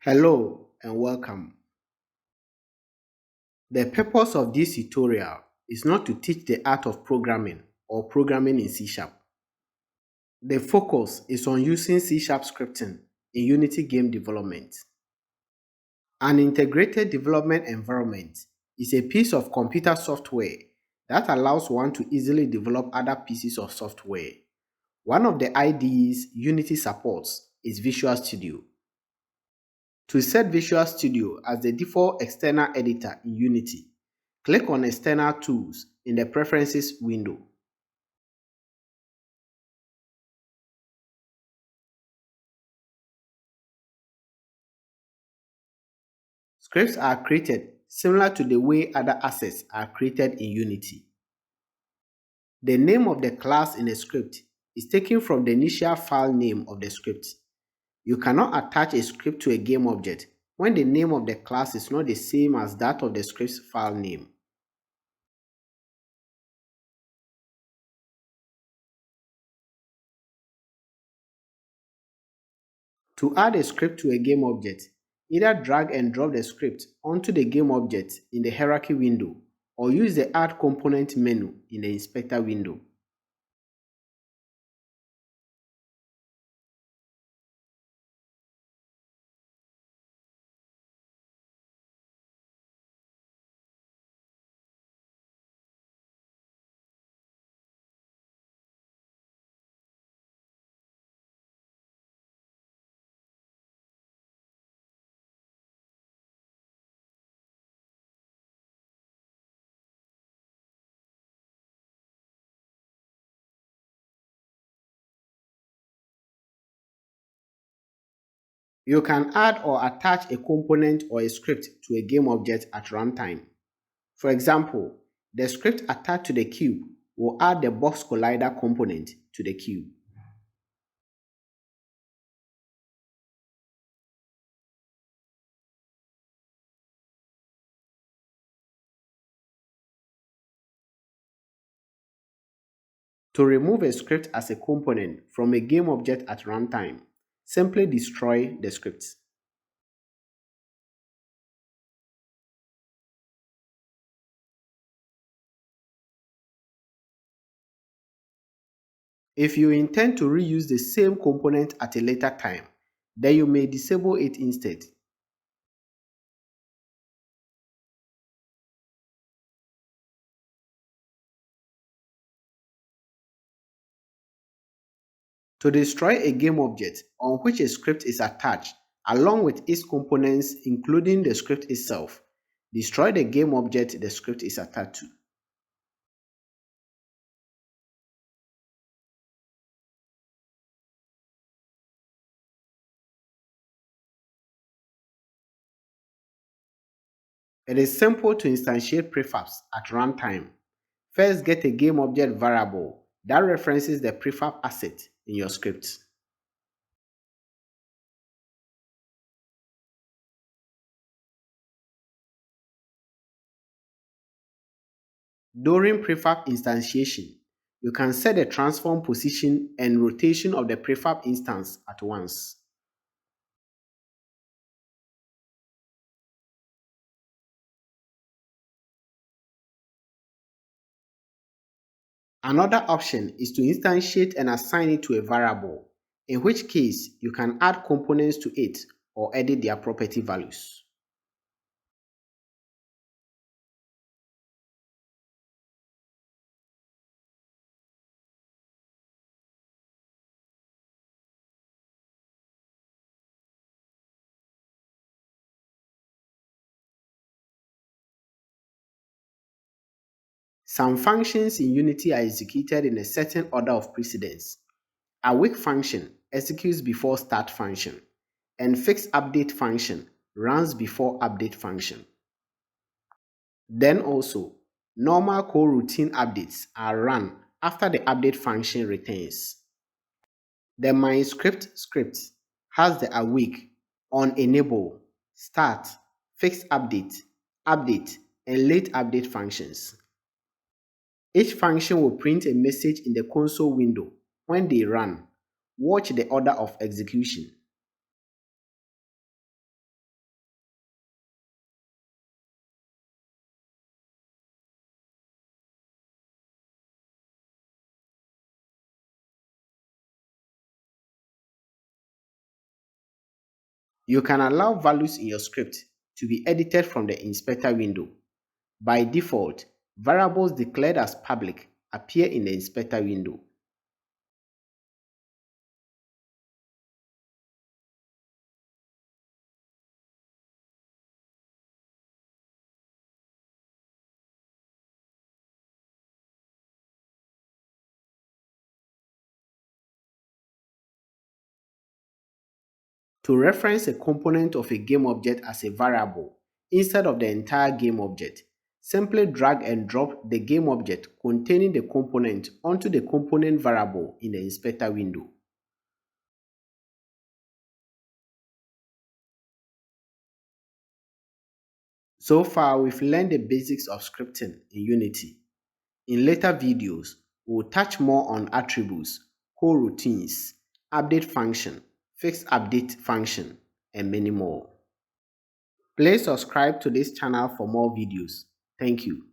Hello and welcome. The purpose of this tutorial is not to teach the art of programming or programming in C#. The focus is on using C# scripting in Unity game development. An integrated development environment is a piece of computer software that allows one to easily develop other pieces of software. One of the IDEs Unity supports is Visual Studio. To set Visual Studio as the default external editor in Unity, click on External Tools in the Preferences window. Scripts are created similar to the way other assets are created in Unity. The name of the class in the script is taken from the initial file name of the script. You cannot attach a script to a game object when the name of the class is not the same as that of the script's file name. To add a script to a game object, either drag and drop the script onto the game object in the hierarchy window or use the Add Component menu in the Inspector window. You can add or attach a component or a script to a game object at runtime. For example, the script attached to the cube will add the box collider component to the cube. To remove a script as a component from a game object at runtime, simply destroy the script. If you intend to reuse the same component at a later time, then you may disable it instead. To destroy a game object on which a script is attached, along with its components including the script itself, destroy the game object the script is attached to. It is simple to instantiate prefabs at runtime. First, get a game object variable that references the prefab asset in your script. During prefab instantiation, you can set the transform position and rotation of the prefab instance at once. Another option is to instantiate and assign it to a variable, in which case you can add components to it or edit their property values. Some functions in Unity are executed in a certain order of precedence. Awake function executes before start function, and fixed update function runs before update function. Then also, normal coroutine updates are run after the update function returns. The MyScript script has the awake, on enable, start, fixed update, update, and late update functions. Each function will print a message in the console window when they run. Watch the order of execution. You can allow values in your script to be edited from the inspector window. By default, variables declared as public appear in the inspector window. To reference a component of a game object as a variable instead of the entire game object, simply drag and drop the game object containing the component onto the component variable in the inspector window. So far, we've learned the basics of scripting in Unity. In later videos, we'll touch more on attributes, coroutines, update function, fixed update function, and many more. Please subscribe to this channel for more videos. Thank you.